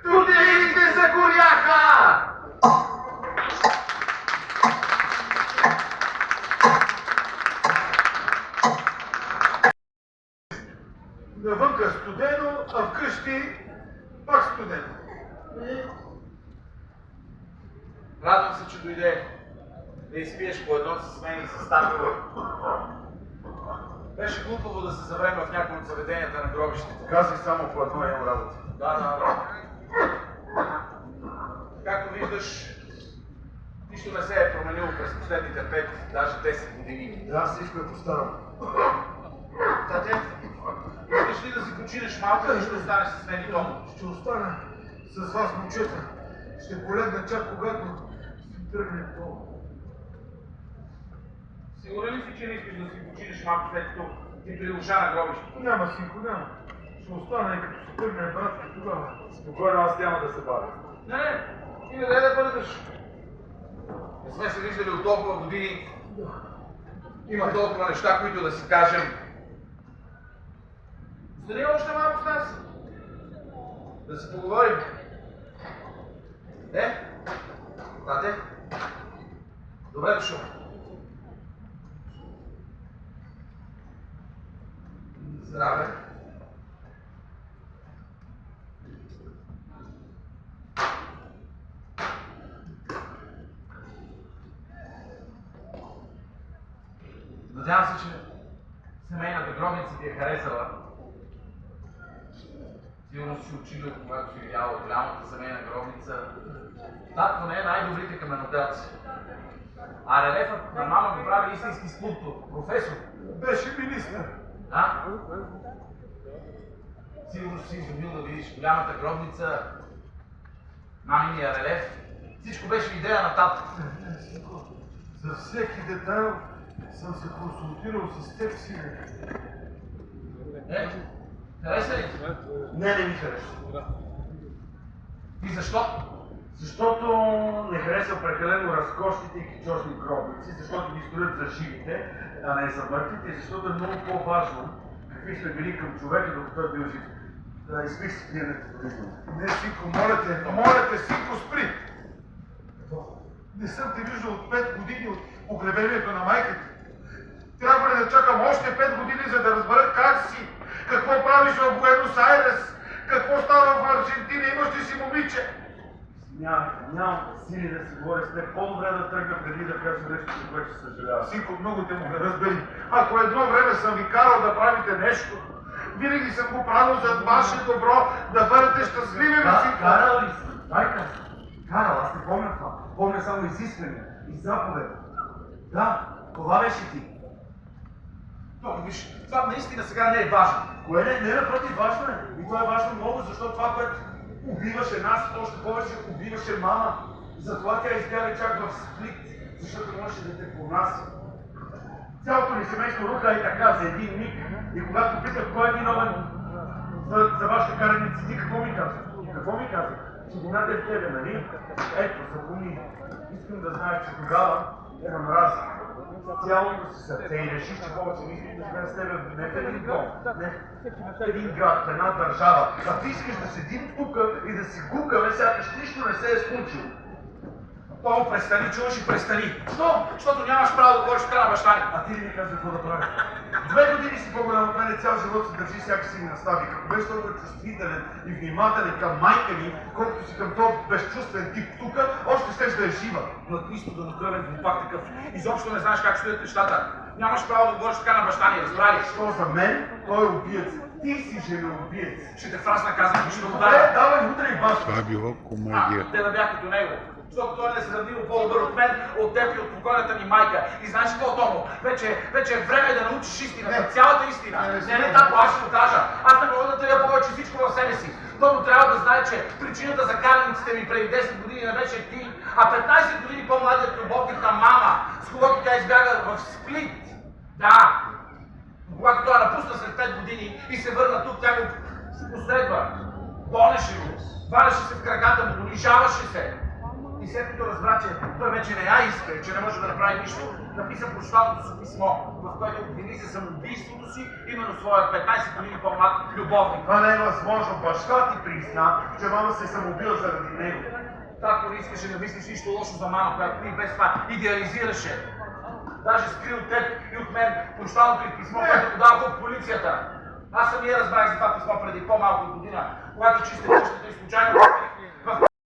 Студените загоряха! Навънка студено, а вкъщи пак студено. Радвам се, че дойде да изпиеш по едно с мен и с Станкова. Беше глупаво да се завреме в някои от заведенията на гробищите. Казах само по едно имам работа. Да. Както виждаш, нищо не се е променило през последните 5, даже 10 години. Да, всичко е по-старо. Тате, искаш ли да си починеш малко или ще останеш с мен и Томо? Ще остана с вас, момчета. Ще полегна чак когато си тръгне това. Сигурен ли си, че не искаш да си починеш малко след като ти прилуша на гробището? Няма, синко, няма. Ще остана и като се тръгне братка тогава. Спокойно, аз няма да се бавя. Не, ти не дай да бързаш. Не сме се виждали от толкова години. Има толкова неща, които да си кажем. Остани още малко с нас. Да си поговорим. Тате? Добре дошъл. Здраве. Надявам се, че семейната гробница ти е харесала. Сигурно си учил, когато си видяла голямата семейна гробница. Татко не е най-добрите каменоделци. А релефът на мама го прави истински скулптор, професор. Беше министър. Да? Сигурно си изумил да видиш голямата гробница, маминия релеф. Всичко беше идея на тата. За всеки детайл съм се консултирал с теб, сине. Хареса ли? Не ми хареса. И защо? Защото не харесва прекалено разкошните и кичошни гробници, защото ги строят за живите, а не за мъртвите, защото е много по-важно какви сме били към човека, докато е бил жив. Да изпих си пиенето. Не, синко, моля те, синко, спри! Не съм те виждал от 5 години от погребението на майката. Трябва ли да чакам още 5 години, за да разбера как си? Какво правиш в Буенос Айрес? Какво става в Аржентина? Имаш ли си момиче? Нямам сили да си говоря с теб. По-добре да тръгна преди да кажа нещо, за което ще съжалявам. Синко, много те му разбери. Ако едно време съм ви карал да правите нещо, винаги съм го правил за ваше добро, да бъдете щастливи, синко. Карал ли си? Майка, карал, аз не помня това. Помня само изисквания и заповед. Да, това беше ти. Току, виж, това наистина сега не е важно. Кое не напротив, важно е. И това е важно много, защото това, което убиваше нас, още повече убиваше мама. Затова тя избяга чак в Сплит, защото можеше да те понася. Цялото ни семейство руха и така за един миг. И когато питах кой е виновен за вашата караница, ти какво ми каза? Какво ми каза? Че вината е в тебе, нали? Ето, запомни. Искам да знаеш, че тогава е намраза цялото си сърце и решиш, че повече не искаш да живея с тебе не в един дом, не в един град, в една държава, а ти искаш да седим тук и да си гукаме, сякаш нищо не се е случило. Томо, престани, чуваш и престани. Що? Защото нямаш право да говориш така на баща ни. А ти ли ми каза какво да правя? 2 години си по-голям от мене, цял живот се държи, всяка си ми настави. Като беше толкова чувствителен и внимателен към майка ни, колкото си към този безчувствен тип тук, още щеш да е жива. Но нищо да накръвен глупак такъв. Изобщо не знаеш как стоят нещата. Нямаш право да говориш така на баща ни, разбрали? Що за мен? Той е убиец. Ти си женоубиец. Ще те фрасна, казвам, ще го Добре, ударя. давай утре и баш. Това е било комедия. Те да бях като него. Защото той е несравнимо по-добър от мен, от теб и от покойната ми майка. И знаеш какво, Томо? Вече е време да научиш истината, цялата истина. Не, тако, аз ще го кажа. Аз не мога да тая повече всичко в себе си. Томо трябва да знае, че причината за караниците ми преди 10 години не беше ти, а 15 години по-младият любовник на мама, с когото тя избяга в Сплит. Да. Когато той напусна след 5 години и се върна тук, тя го последва. Гонеше го, вареше се в краката му, унижаваше се. И след като разбра, че той вече не я иска и че не може да направи нищо, написа прощалното си писмо, в което обвини за самоубийството си именно своя 15 години по-млад любовник. Това не е възможно. Баща ти призна, че мама се е самоубила заради него. Татко не искаше да мислиш нищо лошо за мама, която ти без това идеализираше. Даже скри от теб и от мен прощалното й писмо, което подавах от полицията. Аз самия разбрах за това писмо преди по-малко от година, когато чистя къщата и случайно